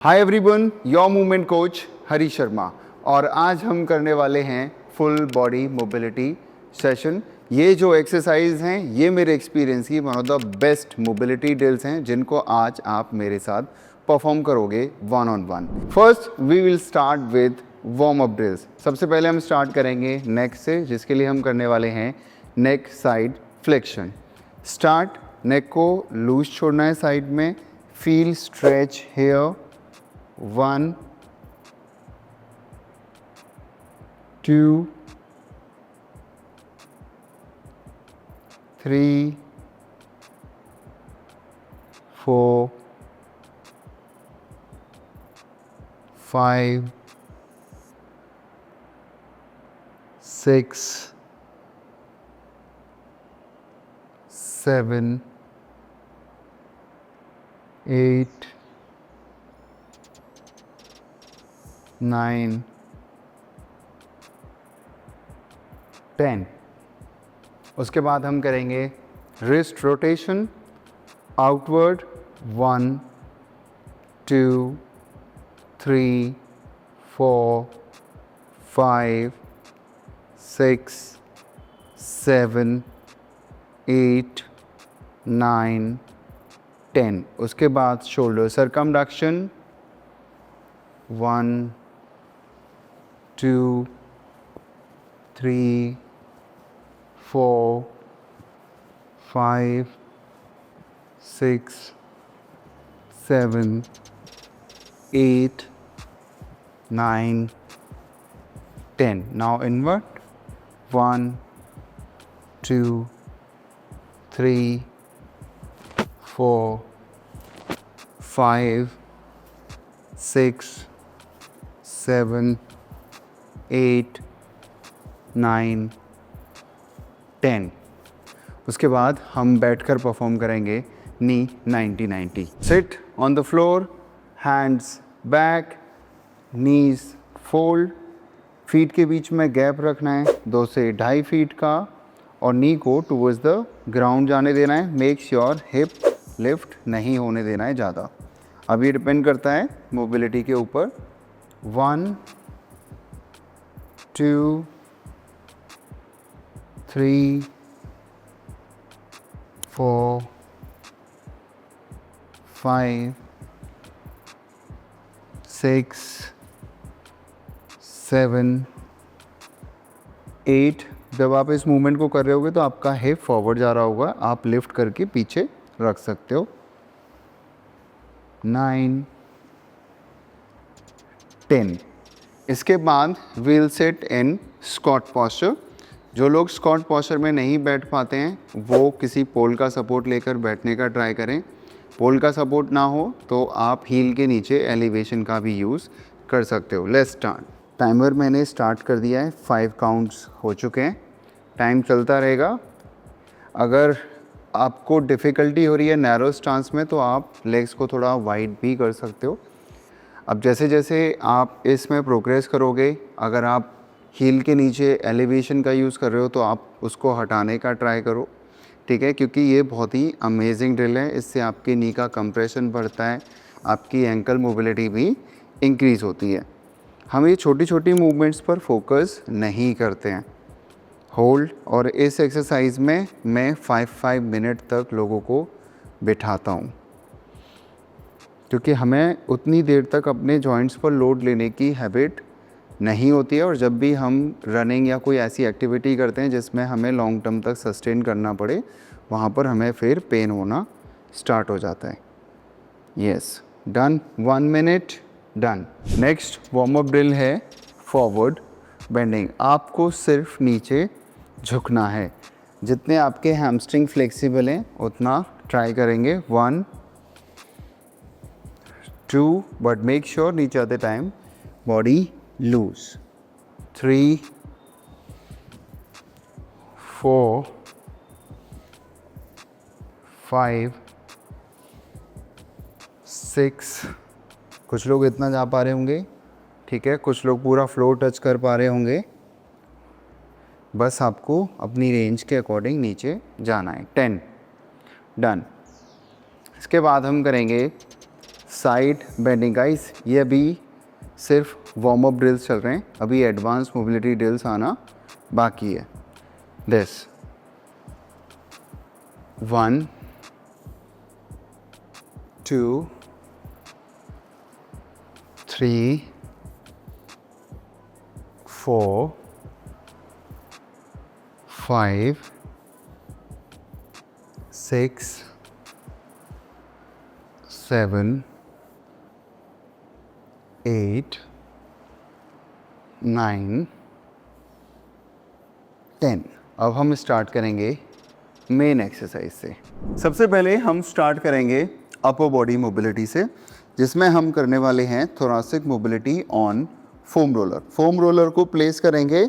Hi everyone, your movement coach Hari Sharma. और आज हम करने वाले हैं फुल बॉडी मोबिलिटी सेशन। ये जो एक्सरसाइज हैं ये मेरे एक्सपीरियंस की one of the best mobility drills हैं जिनको आज आप मेरे साथ परफॉर्म करोगे one on one. First we will start with warm up drills. सबसे पहले हम स्टार्ट करेंगे नेक से, जिसके लिए हम करने वाले हैं neck side flexion. Start, neck को लूज छोड़ना है साइड में। Feel stretch here. 1 2 3 4 5 6 7 8 9 10। उसके बाद हम करेंगे रिस्ट रोटेशन आउटवर्ड। 1 2 3 4 5 6 7 8 9 10। उसके बाद शोल्डर सर्कमडक्शन। 1 2 3 4 5 6 7 8 9 10। Now invert. 1 2 3 4 5 6 7 8 9 10। उसके बाद हम बैठकर परफॉर्म करेंगे नी 90-90। Sit on the floor, hands back, knees fold. Feet के बीच में गैप रखना है 2 से 2.5 फीट का और नी को टूवर्ड्स द ग्राउंड जाने देना है। मेक श्योर हिप लिफ्ट नहीं होने देना है ज़्यादा। अब ये डिपेंड करता है मोबिलिटी के ऊपर। 1 2 3 4 5 6 7 8। जब आप इस मूवमेंट को कर रहे होगे तो आपका हिप फॉरवर्ड जा रहा होगा, आप लिफ्ट करके पीछे रख सकते हो। 9 10। इसके बाद वील सेट इन स्क्वाट पॉस्चर। जो लोग स्क्वाट पॉस्चर में नहीं बैठ पाते हैं वो किसी पोल का सपोर्ट लेकर बैठने का ट्राई करें। पोल का सपोर्ट ना हो तो आप हील के नीचे एलिवेशन का भी यूज़ कर सकते हो। Let's start. टाइमर मैंने स्टार्ट कर दिया है, 5 काउंट्स हो चुके हैं। टाइम चलता रहेगा। अगर आपको डिफ़िकल्टी हो रही है नैरो स्टांस में तो आप लेग्स को थोड़ा वाइड भी कर सकते हो। अब जैसे जैसे आप इसमें प्रोग्रेस करोगे, अगर आप हील के नीचे एलिवेशन का यूज़ कर रहे हो तो आप उसको हटाने का ट्राई करो, ठीक है, क्योंकि ये बहुत ही अमेजिंग ड्रिल है। इससे आपकी नी का कंप्रेशन बढ़ता है, आपकी एंकल मोबिलिटी भी इंक्रीज़ होती है। हम ये छोटी छोटी मूवमेंट्स पर फोकस नहीं करते हैं। होल्ड, और इस एक्सरसाइज में मैं 5 मिनट तक लोगों को बिठाता हूँ क्योंकि हमें उतनी देर तक अपने जॉइंट्स पर लोड लेने की हैबिट नहीं होती है। और जब भी हम रनिंग या कोई ऐसी एक्टिविटी करते हैं जिसमें हमें लॉन्ग टर्म तक सस्टेन करना पड़े, वहाँ पर हमें फिर पेन होना स्टार्ट हो जाता है। Yes, done. 1 minute, done. Next warm up drill है फॉरवर्ड बेंडिंग। आपको सिर्फ नीचे झुकना है। जितने आपके हैमस्ट्रिंग फ्लेक्सिबल हैं उतना ट्राई करेंगे। 1 2, बट मेक श्योर नीचे आते टाइम बॉडी लूज। 3 4 5 6। कुछ लोग इतना जा पा रहे होंगे, ठीक है, कुछ लोग पूरा फ्लोर टच कर पा रहे होंगे। बस आपको अपनी रेंज के अकॉर्डिंग नीचे जाना है। 10, डन। इसके बाद हम करेंगे साइड बेंडिंग। गाइस ये अभी सिर्फ वार्म अप ड्रिल्स चल रहे हैं, अभी एडवांस मोबिलिटी ड्रिल्स आना बाकी है। दिस 1 2 3 4 5 6 7 8 9 10। अब हम स्टार्ट करेंगे मेन एक्सरसाइज से। सबसे पहले हम स्टार्ट करेंगे अपर बॉडी मोबिलिटी से, जिसमें हम करने वाले हैं thoracic mobility on foam roller. Foam roller को प्लेस करेंगे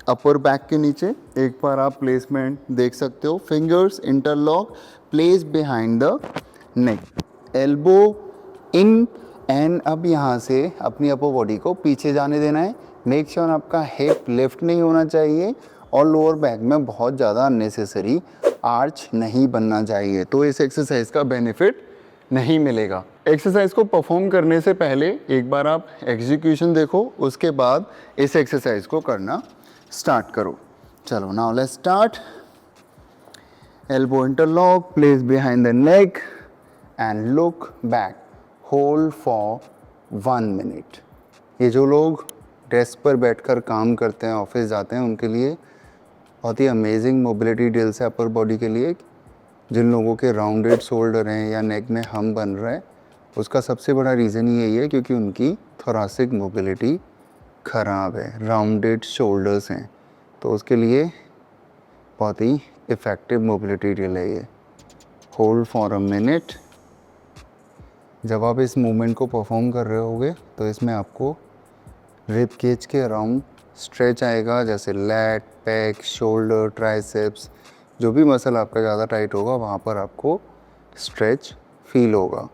अपर बैक के नीचे। एक बार आप प्लेसमेंट देख सकते हो। Fingers interlock, place behind the neck, elbow in and अब यहाँ से अपनी अपर बॉडी को पीछे जाने देना है। मेक श्योर आपका हिप लिफ्ट नहीं होना चाहिए और लोअर बैक में बहुत ज़्यादा अननेसेसरी आर्च नहीं बनना चाहिए, तो इस एक्सरसाइज का बेनिफिट नहीं मिलेगा। एक्सरसाइज को परफॉर्म करने से पहले एक बार आप एग्जीक्यूशन देखो, उसके बाद इस एक्सरसाइज को करना स्टार्ट करो। चलो now let's start. Elbow interlock, place behind the neck and look back, hold for 1 minute. ये जो लोग डेस्क पर बैठकर काम करते हैं, ऑफिस जाते हैं, उनके लिए बहुत ही अमेजिंग मोबिलिटी ड्रिल्स है अपर बॉडी के लिए। जिन लोगों के राउंडेड शोल्डर हैं या नेक में हम बन रहे हैं, उसका सबसे बड़ा रीज़न ही यही है क्योंकि उनकी थोरासिक मोबिलिटी ख़राब है, राउंडेड शोल्डर्स हैं। तो उसके लिए बहुत ही इफ़ेक्टिव मोबिलिटी ड्रिल है ये। Hold for a minute. जब आप इस मूवमेंट को परफॉर्म कर रहे होगे तो इसमें आपको रिब केज के अराउंड स्ट्रेच आएगा, जैसे लैट, पैक, शोल्डर, ट्राइसेप्स, जो भी मसल आपका ज़्यादा टाइट होगा वहाँ पर आपको स्ट्रेच फील होगा।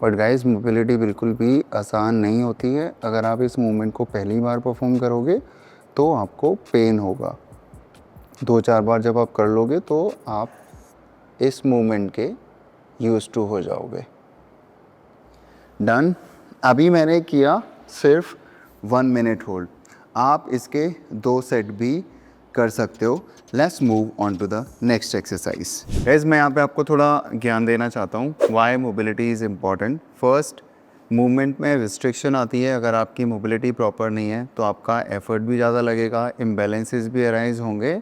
बट गाइस मोबिलिटी बिल्कुल भी आसान नहीं होती है। अगर आप इस मूवमेंट को पहली बार परफॉर्म करोगे तो आपको पेन होगा। 2-4 बार जब आप कर लोगे तो आप इस मूवमेंट के यूज्ड टू हो जाओगे। डन। अभी मैंने किया सिर्फ 1 मिनट होल्ड, आप इसके 2 सेट भी कर सकते हो। Let's move on to the next exercise. Guys मैं यहाँ पे आपको थोड़ा ज्ञान देना चाहता हूँ why mobility is important. First, movement में रिस्ट्रिक्शन आती है। अगर आपकी मोबिलिटी प्रॉपर नहीं है तो आपका एफर्ट भी ज़्यादा लगेगा, इम्बैलेंसेस भी अराइज होंगे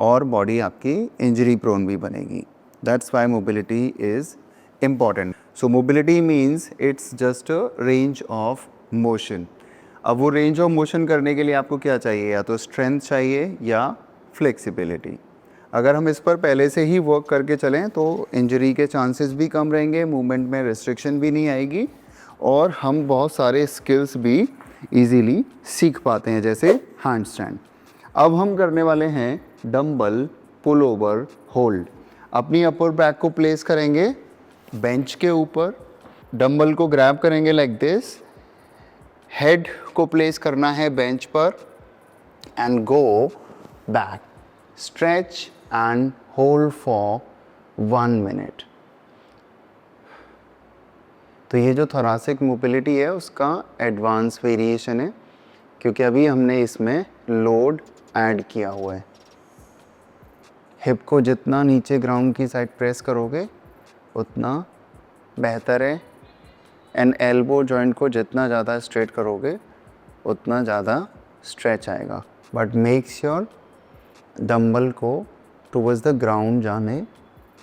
और बॉडी आपकी इंजरी प्रोन भी बनेगी। That's why mobility is important. So mobility means it's just a range of motion. अब वो रेंज ऑफ मोशन करने के लिए आपको क्या चाहिए, या तो स्ट्रेंथ चाहिए या फ्लेक्सिबिलिटी। अगर हम इस पर पहले से ही वर्क करके चलें तो इंजरी के चांसेस भी कम रहेंगे, मूवमेंट में रिस्ट्रिक्शन भी नहीं आएगी और हम बहुत सारे स्किल्स भी इजीली सीख पाते हैं, जैसे हैंड स्टैंड। अब हम करने वाले हैं डंबल पुल ओवर होल्ड। अपनी अपर बैक को प्लेस करेंगे बेंच के ऊपर, डंबल को ग्रैब करेंगे लाइक दिस, हेड को प्लेस करना है बेंच पर and go back, stretch and hold for 1 minute. तो ये जो थोरासिक मोबिलिटी है उसका एडवांस वेरिएशन है, क्योंकि अभी हमने इसमें लोड ऐड किया हुआ है। हिप को जितना नीचे ग्राउंड की साइड प्रेस करोगे उतना बेहतर है, एंड एल्बो जॉइंट को जितना ज़्यादा स्ट्रेट करोगे उतना ज़्यादा स्ट्रेच आएगा। बट मेक श्योर डंबल को टुवर्ड्स द ग्राउंड जाने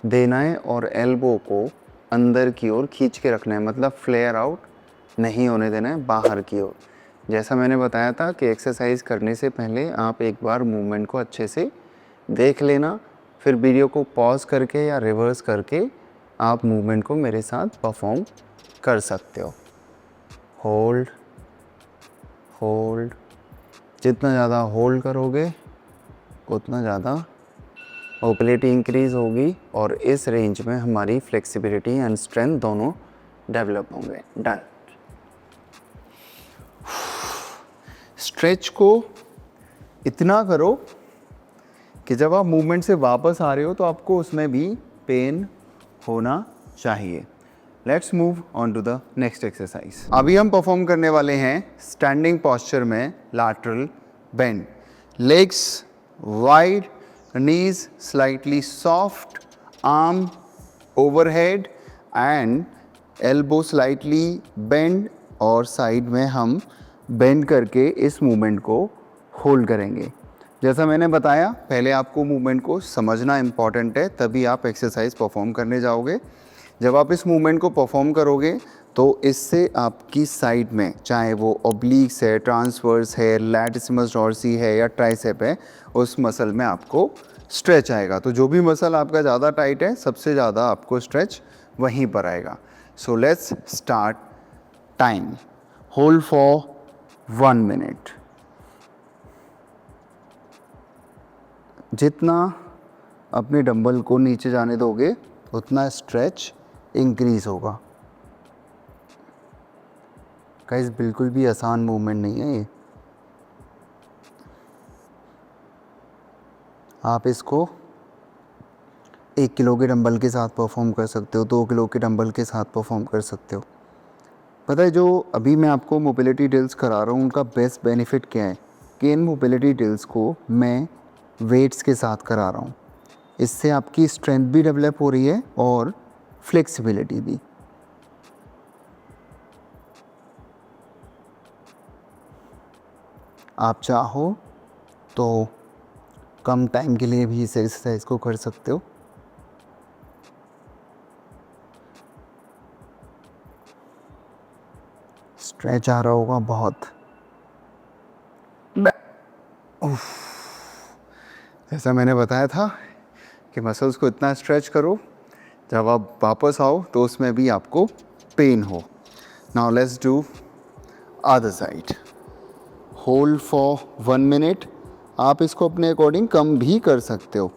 देना है और एल्बो को अंदर की ओर खींच के रखना है, मतलब फ्लेयर आउट नहीं होने देना है बाहर की ओर। जैसा मैंने बताया था कि एक्सरसाइज करने से पहले आप एक बार मूवमेंट को अच्छे से देख लेना, फिर वीडियो को पॉज करके या रिवर्स करके आप मूवमेंट को मेरे साथ परफॉर्म कर सकते हो। होल्ड होल्ड, जितना ज़्यादा होल्ड करोगे उतना ज़्यादा मोबिलिटी इंक्रीज़ होगी और इस रेंज में हमारी फ्लेक्सिबिलिटी एंड स्ट्रेंथ दोनों डेवलप होंगे। डन। स्ट्रेच को इतना करो कि जब आप मूवमेंट से वापस आ रहे हो तो आपको उसमें भी पेन होना चाहिए। Let's move on to the next exercise. अभी हम परफॉर्म करने वाले हैं स्टैंडिंग पॉस्चर में lateral bend. Legs wide, knees slightly soft, arm overhead and elbow slightly bend और साइड में हम बेंड करके इस मूवमेंट को होल्ड करेंगे। जैसा मैंने बताया पहले आपको मूवमेंट को समझना इम्पॉर्टेंट है, तभी आप एक्सरसाइज परफॉर्म करने जाओगे। जब आप इस मूवमेंट को परफॉर्म करोगे तो इससे आपकी साइड में, चाहे वो ओब्लिक्स है, ट्रांसवर्स है, लैटिसिमस डॉर्सी है या ट्राइसेप है, उस मसल में आपको स्ट्रेच आएगा। तो जो भी मसल आपका ज़्यादा टाइट है, सबसे ज़्यादा आपको स्ट्रेच वहीं पर आएगा। So let's start time. Hold for 1 minute. जितना अपने डंबल को नीचे जाने दोगे उतना स्ट्रेच इंक्रीज होगा। गाइस बिल्कुल भी आसान मूवमेंट नहीं है ये। आप इसको 1 किलो के डंबल के साथ परफॉर्म कर सकते हो, 2 किलो के डंबल के साथ परफॉर्म कर सकते हो। पता है, जो अभी मैं आपको मोबिलिटी ड्रिल्स करा रहा हूँ उनका बेस्ट बेनिफिट क्या है कि इन मोबिलिटी ड्रिल्स को मैं वेट्स के साथ करा रहा हूँ। इससे आपकी स्ट्रेंथ भी डेवलप हो रही है और फ्लेक्सिबिलिटी भी। आप चाहो तो कम टाइम के लिए भी इस एक्सरसाइज को कर सकते हो। स्ट्रेच आ रहा होगा बहुत। जैसा मैंने बताया था कि मसल्स को इतना स्ट्रेच करो जब आप वापस आओ तो उसमें भी आपको पेन हो। Now let's do other side. Hold for 1 minute. आप इसको अपने अकॉर्डिंग कम भी कर सकते हो,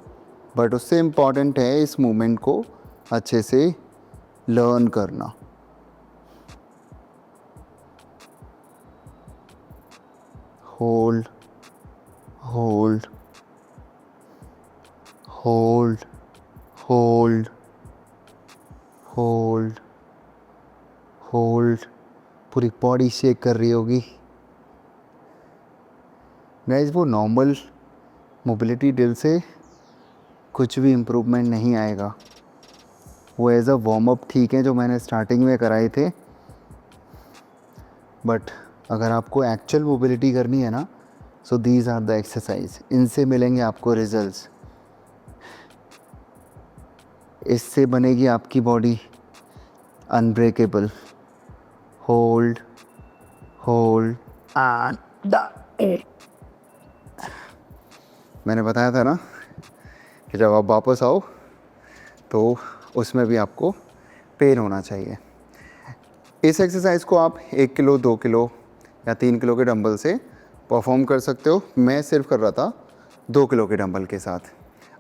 बट उससे इम्पॉर्टेंट है इस मूवमेंट को अच्छे से लर्न करना। Hold hold hold hold hold hold. पूरी बॉडी शेक कर रही होगी। गाइस वो नॉर्मल मोबिलिटी ड्रिल से कुछ भी इम्प्रूवमेंट नहीं आएगा। वो एज अ वार्म अप ठीक है जो मैंने स्टार्टिंग में कराए थे, बट अगर आपको एक्चुअल मोबिलिटी करनी है ना, so these are the exercise. इनसे मिलेंगे आपको रिजल्ट्स। इससे बनेगी आपकी body unbreakable. Hold hold and मैंने बताया था ना कि जब आप वापस आओ तो उसमें भी आपको पेन होना चाहिए। इस एक्सरसाइज को आप 1 किलो, 2 किलो या 3 किलो के डंबल से परफॉर्म कर सकते हो। मैं सिर्फ कर रहा था 2 किलो के डंबल के साथ।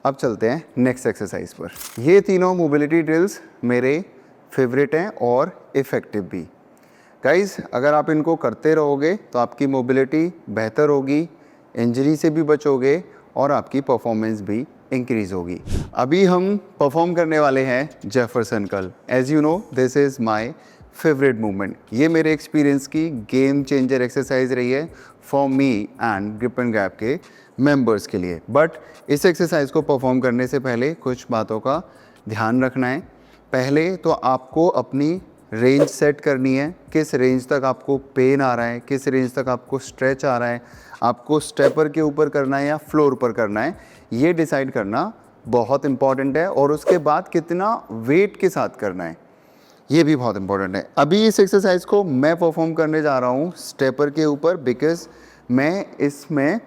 अब चलते हैं नेक्स्ट एक्सरसाइज पर। ये तीनों मोबिलिटी ड्रिल्स मेरे फेवरेट हैं और इफ़ेक्टिव भी। गाइस अगर आप इनको करते रहोगे तो आपकी मोबिलिटी बेहतर होगी, इंजरी से भी बचोगे और आपकी परफॉर्मेंस भी इंक्रीज़ होगी। अभी हम परफॉर्म करने वाले हैं Jefferson curl. As you know this is my favourite movement. ये मेरे एक्सपीरियंस की गेम चेंजर एक्सरसाइज रही है for me and grip and grab के मेंबर्स के लिए। बट इस एक्सरसाइज को परफॉर्म करने से पहले कुछ बातों का ध्यान रखना है। पहले तो आपको अपनी रेंज सेट करनी है, किस रेंज तक आपको पेन आ रहा है, किस रेंज तक आपको स्ट्रेच आ रहा है, आपको स्टेपर के ऊपर करना है या फ्लोर पर करना है, ये डिसाइड करना बहुत इंपॉर्टेंट है। और उसके बाद कितना वेट के साथ करना है, ये भी बहुत इंपॉर्टेंट है। अभी इस एक्सरसाइज को मैं परफॉर्म करने जा रहा हूँ स्टेपर के ऊपर, बिकॉज मैं इसमें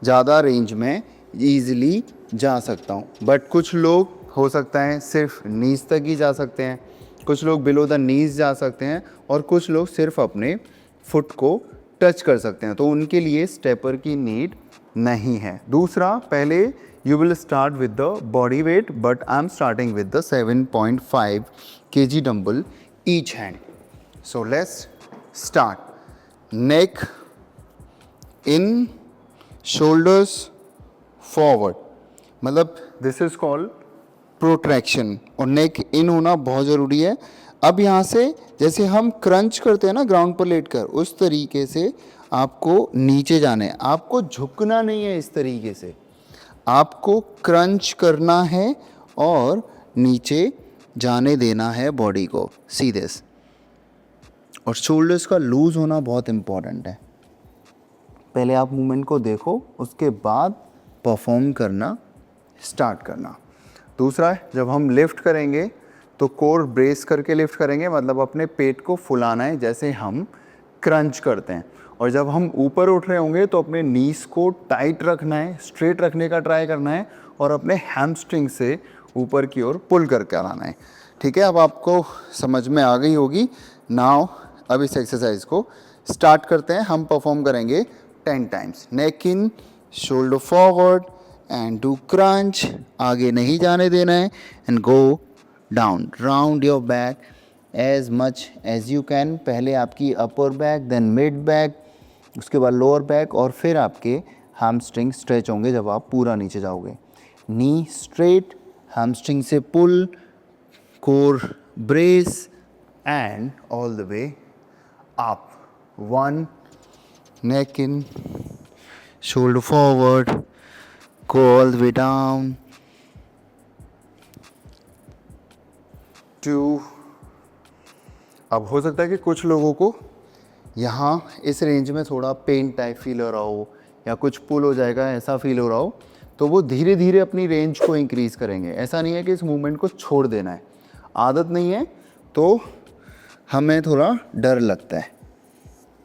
ज़्यादा रेंज में ईजिली जा सकता हूँ। बट कुछ लोग हो सकता है सिर्फ नीज तक ही जा सकते हैं, कुछ लोग बिलो द नीज जा सकते हैं और कुछ लोग सिर्फ अपने फुट को टच कर सकते हैं, तो उनके लिए स्टेपर की नीड नहीं है। दूसरा, पहले you will start with the body weight, but I am starting with the 7.5 kg dumbbell each hand. So let's start. Neck in, shoulders forward, मतलब दिस इज कॉल्ड प्रोट्रैक्शन। और नेक इन होना बहुत ज़रूरी है, अब यहाँ से जैसे हम क्रंच करते हैं ना ग्राउंड पर लेटकर, उस तरीके से आपको नीचे जाना है। आपको झुकना नहीं है, इस तरीके से आपको क्रंच करना है और नीचे जाने देना है बॉडी को सीधे। और शोल्डर्स का लूज होना बहुत इम्पॉर्टेंट है। पहले आप मूवमेंट को देखो, उसके बाद परफॉर्म करना स्टार्ट करना। दूसरा है, जब हम लिफ्ट करेंगे तो कोर ब्रेस करके लिफ्ट करेंगे, मतलब अपने पेट को फुलाना है जैसे हम क्रंच करते हैं। और जब हम ऊपर उठ रहे होंगे तो अपने नीस को टाइट रखना है, स्ट्रेट रखने का ट्राई करना है और अपने हैमस्ट्रिंग से ऊपर की ओर पुल करके आना है। ठीक है, अब आपको समझ में आ गई होगी। नाउ अब इस एक्सरसाइज को स्टार्ट करते हैं। हम परफॉर्म करेंगे 10 times. Neck in, shoulder forward and do crunch. आगे नहीं जाने देना है and go down. Round your back as much as you can. पहले आपकी upper back, then mid back, उसके बाद लोअर बैक और फिर आपके हैमस्ट्रिंग स्ट्रेच होंगे जब आप पूरा नीचे जाओगे। नी स्ट्रेट, हैमस्ट्रिंग से pull, core brace and all the way up. 1, neck in, shoulder forward, go all the way down. 2. अब हो सकता है कि कुछ लोगों को यहाँ इस रेंज में थोड़ा पेन टाइप फील हो रहा हो या कुछ पुल हो जाएगा ऐसा फील हो रहा हो, तो वो धीरे धीरे अपनी रेंज को इंक्रीज़ करेंगे। ऐसा नहीं है कि इस मूवमेंट को छोड़ देना है, आदत नहीं है तो हमें थोड़ा डर लगता है।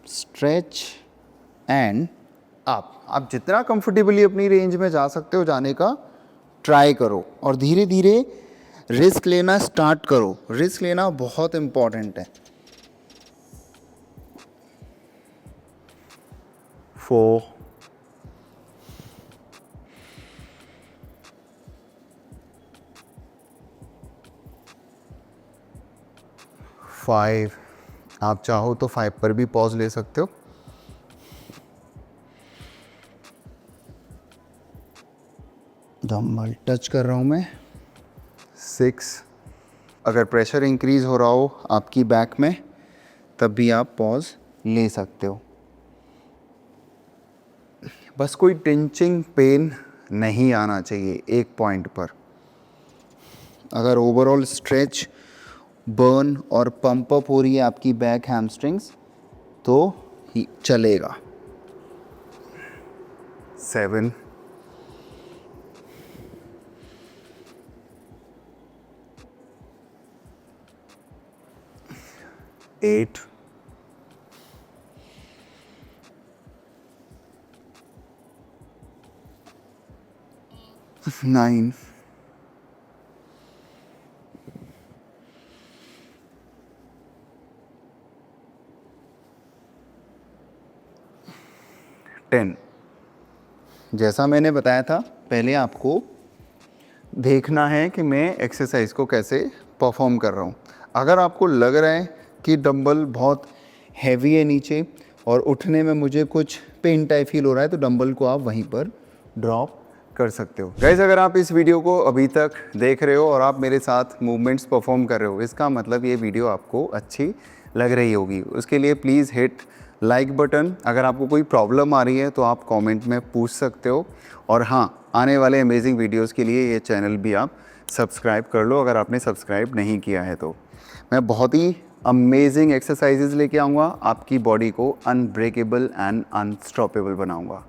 Stretch and up. आप जितना कंफर्टेबली अपनी रेंज में जा सकते हो जाने का ट्राई करो और धीरे धीरे रिस्क लेना स्टार्ट करो। रिस्क लेना बहुत इम्पॉर्टेंट है। 4, 5, आप चाहो तो 5 पर भी पॉज ले सकते हो। डंबल टच कर रहा हूँ मैं। 6, अगर प्रेशर इंक्रीज हो रहा हो आपकी बैक में तब भी आप पॉज ले सकते हो। बस कोई टिंचिंग पेन नहीं आना चाहिए एक पॉइंट पर। अगर ओवरऑल स्ट्रेच, बर्न और पंप अप हो रही है आपकी बैक हैमस्ट्रिंग्स तो ही चलेगा। 7, 8, 9, 10। जैसा मैंने बताया था, पहले आपको देखना है कि मैं एक्सरसाइज को कैसे परफॉर्म कर रहा हूँ। अगर आपको लग रहा है कि डंबल बहुत हैवी है नीचे और उठने में मुझे कुछ पेन टाइप फील हो रहा है तो डंबल को आप वहीं पर ड्रॉप कर सकते हो। गाइस, अगर आप इस वीडियो को अभी तक देख रहे हो और आप मेरे साथ मूवमेंट्स परफॉर्म कर रहे हो, इसका मतलब ये वीडियो आपको अच्छी लग रही होगी। उसके लिए प्लीज़ हिट लाइक बटन। अगर आपको कोई प्रॉब्लम आ रही है तो आप कमेंट में पूछ सकते हो। और हाँ, आने वाले अमेजिंग वीडियोस के लिए ये चैनल भी आप सब्सक्राइब कर लो अगर आपने सब्सक्राइब नहीं किया है तो। मैं बहुत ही अमेजिंग एक्सरसाइजेज लेके आऊँगा, आपकी बॉडी को अनब्रेकेबल एंड अनस्टॉपेबल बनाऊँगा।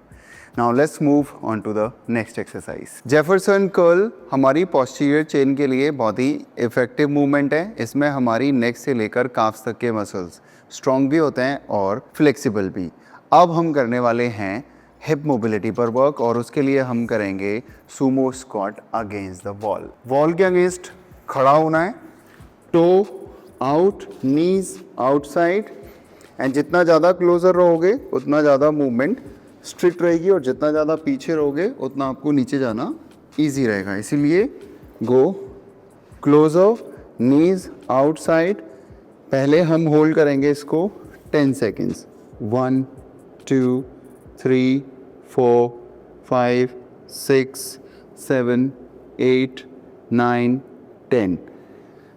Now let's move on to the next exercise. Jefferson curl हमारी पोस्टीरियर चेन के लिए बहुत ही इफेक्टिव मूवमेंट है। इसमें हमारी नेक से लेकर काफ्स तक के मसल्स स्ट्रॉन्ग भी होते हैं और फ्लेक्सिबल भी। अब हम करने वाले हैं हिप मोबिलिटी पर वर्क और उसके लिए हम करेंगे sumo squat against the wall. Wall के अगेंस्ट खड़ा होना है, toe out, knees outside and जितना ज़्यादा क्लोजर रहोगे उतना ज़्यादा मूवमेंट स्ट्रिक्ट रहेगी और जितना ज़्यादा पीछे रहोगे उतना आपको नीचे जाना इजी रहेगा। इसीलिए गो क्लोजर, नीज आउटसाइड। पहले हम होल्ड करेंगे इसको 10 सेकेंड्स। 1, 2, 3, 4, 5, 6, 7, 8, 9, 10।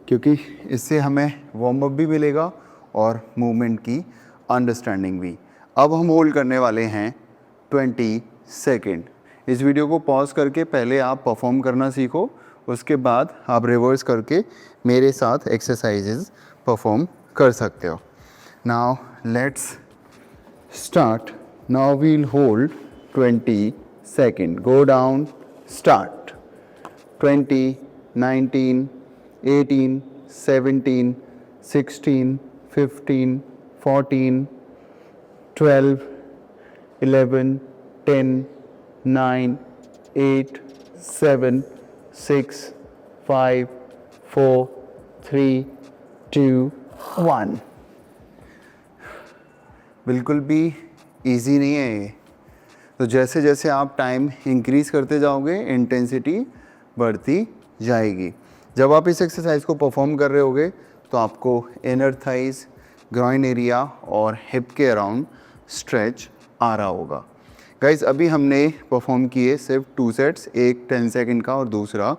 क्योंकि इससे हमें वार्म अप भी मिलेगा और मूवमेंट की अंडरस्टैंडिंग भी। अब हम होल्ड करने वाले हैं 20 सेकेंड। इस वीडियो को पॉज करके पहले आप परफॉर्म करना सीखो, उसके बाद आप रिवर्स करके मेरे साथ एक्सरसाइजेज परफॉर्म कर सकते हो। Now let's start. Now we'll hold 20 second. Go down, start. 20, 19, 18, 17, 16, 15, 14, 12, 11, 10, 9, 8, 7, 6, 5, 4, 3, 2, 1। बिल्कुल भी इजी नहीं है ये। तो जैसे जैसे आप टाइम इंक्रीज़ करते जाओगे इंटेंसिटी बढ़ती जाएगी। जब आप इस एक्सरसाइज को परफॉर्म कर रहे होगे तो आपको इनर थाइज, ग्रॉइन एरिया और हिप के अराउंड स्ट्रेच आ रहा होगा। गाइस अभी हमने परफॉर्म किए सिर्फ 2 सेट्स, एक 10 सेकंड का और दूसरा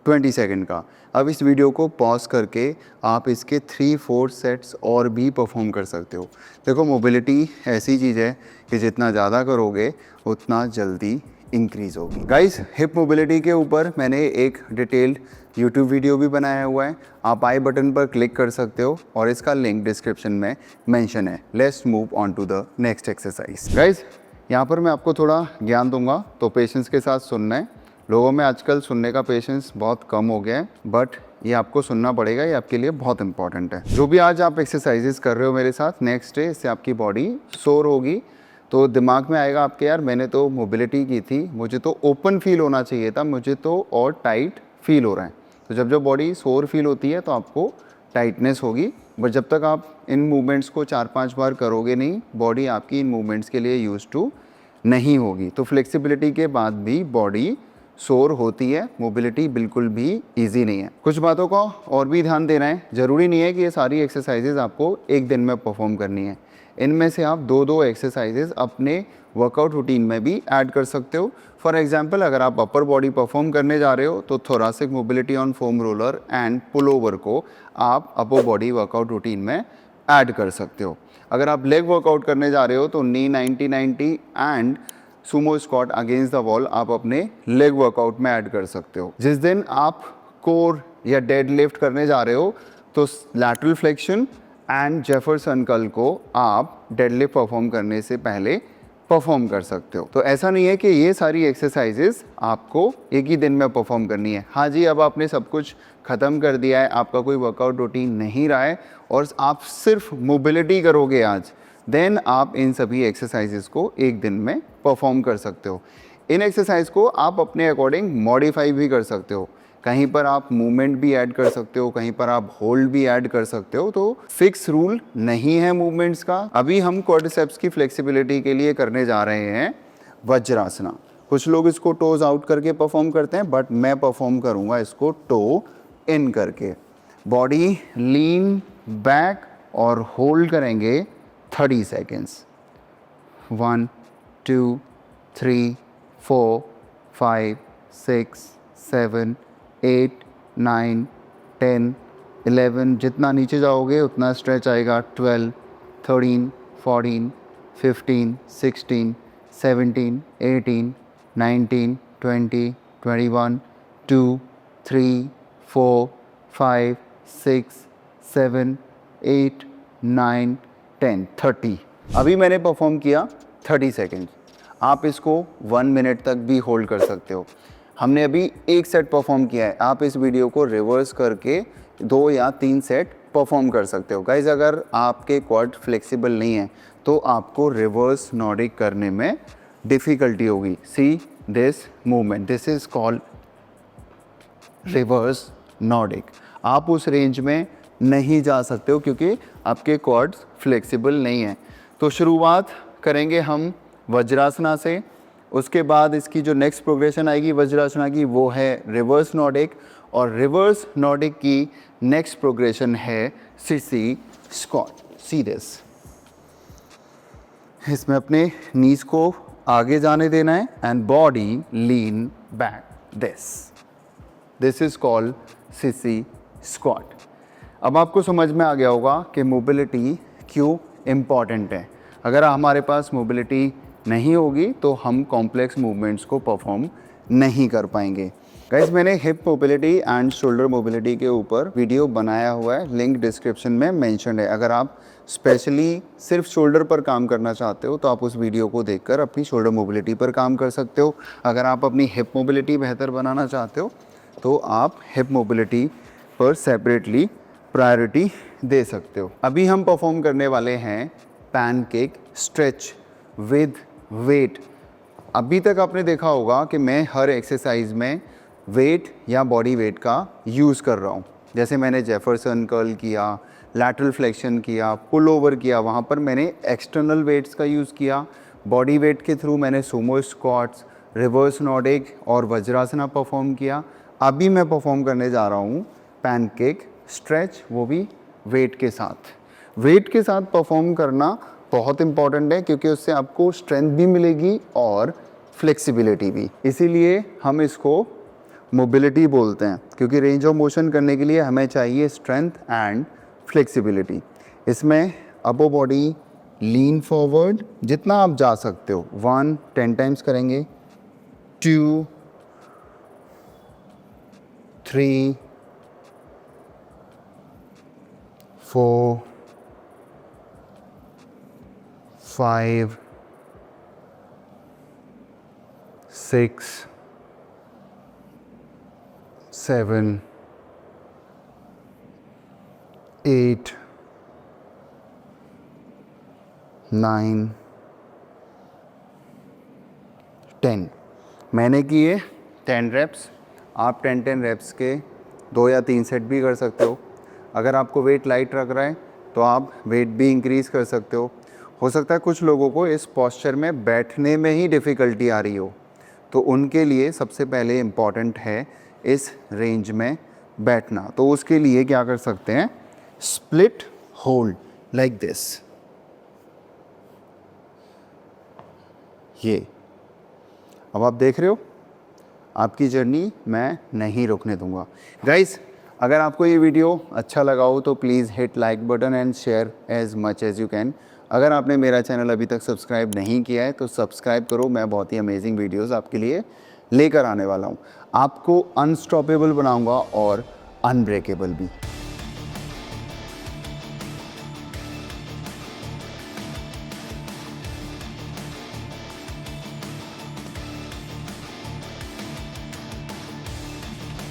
20 सेकंड का। अब इस वीडियो को पॉज करके आप इसके 3-4 सेट्स और भी परफॉर्म कर सकते हो। देखो मोबिलिटी ऐसी चीज़ है कि जितना ज़्यादा करोगे उतना जल्दी इंक्रीज़ होगी। गाइस हिप मोबिलिटी के ऊपर मैंने एक डिटेल्ड यूट्यूब वीडियो भी बनाया हुआ है, आप आई बटन पर क्लिक कर सकते हो और इसका लिंक डिस्क्रिप्शन में मेंशन है। Let's move on to the next exercise. Guys यहाँ पर मैं आपको थोड़ा ज्ञान दूंगा, तो पेशेंस के साथ सुनना है। लोगों में आजकल सुनने का पेशेंस बहुत कम हो गया है, बट ये आपको सुनना पड़ेगा, ये आपके लिए बहुत इंपॉर्टेंट है। जो भी आज आप एक्सरसाइजेस कर रहे हो मेरे साथ, नेक्स्ट डे इससे आपकी बॉडी सोर होगी, तो दिमाग में आएगा आपके यार मैंने तो मोबिलिटी की थी, मुझे तो ओपन फील होना चाहिए था, मुझे तो और टाइट फील हो रहा है। तो जब बॉडी सोर फील होती है तो आपको टाइटनेस होगी, बट जब तक आप इन मूवमेंट्स को 4-5 बार करोगे नहीं, बॉडी आपकी इन मूवमेंट्स के लिए यूज टू नहीं होगी। तो फ्लेक्सिबिलिटी के बाद भी बॉडी सोर होती है, मोबिलिटी बिल्कुल भी इजी नहीं है। कुछ बातों का और भी ध्यान देना है, ज़रूरी नहीं है कि ये सारी एक्सरसाइजेज आपको एक दिन में परफॉर्म करनी है। इनमें से आप 2-2 एक्सरसाइजेज अपने वर्कआउट रूटीन में भी ऐड कर सकते हो। फॉर एग्जांपल अगर आप अपर बॉडी परफॉर्म करने जा रहे हो तो thoracic mobility on foam roller and pull over को आप अपर बॉडी वर्कआउट रूटीन में ऐड कर सकते हो। अगर आप लेग वर्कआउट करने जा रहे हो तो नी 90-90 and Sumo squat against the wall आप अपने लेग वर्कआउट में ऐड कर सकते हो। जिस दिन आप कोर या डेड लिफ्ट करने जा रहे हो तो lateral flexion and Jefferson curl को आप डेडलिफ्ट परफॉर्म करने से पहले परफॉर्म कर सकते हो। तो ऐसा नहीं है कि ये सारी एक्सरसाइजेस आपको एक ही दिन में परफॉर्म करनी है। हाँ जी, अब आपने सब कुछ ख़त्म कर दिया है, आपका कोई वर्कआउट रूटीन नहीं रहा है और आप सिर्फ मोबिलिटी करोगे आज, देन आप इन सभी एक्सरसाइजेस को एक दिन में परफॉर्म कर सकते हो। इन एक्सरसाइज को आप अपने अकॉर्डिंग मॉडिफाई भी कर सकते हो। कहीं पर आप मूवमेंट भी ऐड कर सकते हो, कहीं पर आप होल्ड भी ऐड कर सकते हो। तो फिक्स रूल नहीं है मूवमेंट्स का। अभी हम क्वाड्रिसेप्स की फ्लेक्सिबिलिटी के लिए करने जा रहे हैं वज्रासना। कुछ लोग इसको टोज आउट करके परफॉर्म करते हैं, बट मैं परफॉर्म करूंगा इसको टो इन करके। बॉडी लीन बैक और होल्ड करेंगे 30 सेकेंड्स। 1, 2, 3, 4, 5, 6, 7, 8, 9, 10, 11, जितना नीचे जाओगे उतना स्ट्रेच आएगा। 12, 13, 14, 15, 16, 17, 18, 19, 20, 21, 2, 3, 4, 5, 6, 7, 8, 9, 10, 30। अभी मैंने परफॉर्म किया 30 सेकेंड। आप इसको 1 मिनट तक भी होल्ड कर सकते हो। हमने अभी एक सेट परफॉर्म किया है, आप इस वीडियो को रिवर्स करके 2 या 3 सेट परफॉर्म कर सकते हो। गाइज अगर आपके क्वाड फ्लेक्सिबल नहीं है तो आपको रिवर्स नॉर्डिक करने में डिफ़िकल्टी होगी। See this movement, this is called reverse Nordic. आप उस रेंज में नहीं जा सकते हो क्योंकि आपके क्वाड्स फ्लेक्सिबल नहीं हैं। तो शुरुआत करेंगे हम वज्रासना से, उसके बाद इसकी जो नेक्स्ट प्रोग्रेशन आएगी वज्रासना की वो है रिवर्स नॉर्डिक, और रिवर्स नॉर्डिक की नेक्स्ट प्रोग्रेशन है सिसी स्क्वाट। सी दिस, इसमें अपने नीज को आगे जाने देना है and body lean back. This is called sissy squat. अब आपको समझ में आ गया होगा कि मोबिलिटी क्यों इम्पॉर्टेंट है। अगर हमारे पास मोबिलिटी नहीं होगी तो हम कॉम्प्लेक्स मूवमेंट्स को परफॉर्म नहीं कर पाएंगे। गाइस, मैंने hip mobility and shoulder mobility के ऊपर वीडियो बनाया हुआ है, लिंक डिस्क्रिप्शन में मेंशन है। अगर आप स्पेशली सिर्फ शोल्डर पर काम करना चाहते हो तो आप उस वीडियो को देखकर अपनी शोल्डर मोबिलिटी पर काम कर सकते हो। अगर आप अपनी हिप मोबिलिटी बेहतर बनाना चाहते हो तो आप हिप मोबिलिटी पर सेपरेटली प्रायोरिटी दे सकते हो। अभी हम परफॉर्म करने वाले हैं पैनकेक स्ट्रेच विद वेट। अभी तक आपने देखा होगा कि मैं हर एक्सरसाइज में वेट या बॉडी वेट का यूज़ कर रहा हूँ। जैसे मैंने जेफरसन कर्ल किया, लैटरल फ्लेक्शन किया, पुल ओवर किया, वहाँ पर मैंने एक्सटर्नल वेट्स का यूज़ किया। बॉडी वेट के थ्रू मैंने सुमो स्क्वाट्स, रिवर्स नॉर्डिक और वज्रासना परफॉर्म किया। अभी मैं परफॉर्म करने जा रहा हूँ पैनकेक स्ट्रेच, वो भी वेट के साथ। वेट के साथ परफॉर्म करना बहुत इंपॉर्टेंट है क्योंकि उससे आपको स्ट्रेंथ भी मिलेगी और फ्लेक्सिबिलिटी भी। इसीलिए हम इसको मोबिलिटी बोलते हैं, क्योंकि रेंज ऑफ मोशन करने के लिए हमें चाहिए स्ट्रेंथ एंड फ्लेक्सिबिलिटी। इसमें अपर बॉडी लीन फॉरवर्ड जितना आप जा सकते हो, 1 10 टाइम्स करेंगे, 2 3 4 5 6 7 8 9 10। मैंने किए 10 रेप्स। आप 10 रेप्स के 2 या 3 सेट भी कर सकते हो। अगर आपको वेट लाइट रख रहा है तो आप वेट भी इंक्रीज़ कर सकते हो सकता है कुछ लोगों को इस पोस्चर में बैठने में ही डिफ़िकल्टी आ रही हो, तो उनके लिए सबसे पहले इम्पॉर्टेंट है इस रेंज में बैठना। तो उसके लिए क्या कर सकते हैं, स्प्लिट होल्ड लाइक दिस। ये अब आप देख रहे हो, आपकी जर्नी मैं नहीं रोकने दूंगा। गाइस, अगर आपको ये वीडियो अच्छा लगा हो तो please hit like button and share as much as you can. अगर आपने मेरा चैनल अभी तक सब्सक्राइब नहीं किया है तो सब्सक्राइब करो। मैं बहुत ही अमेजिंग वीडियोस आपके लिए लेकर आने वाला हूँ। आपको अनस्टॉपेबल बनाऊंगा और अनब्रेकेबल भी।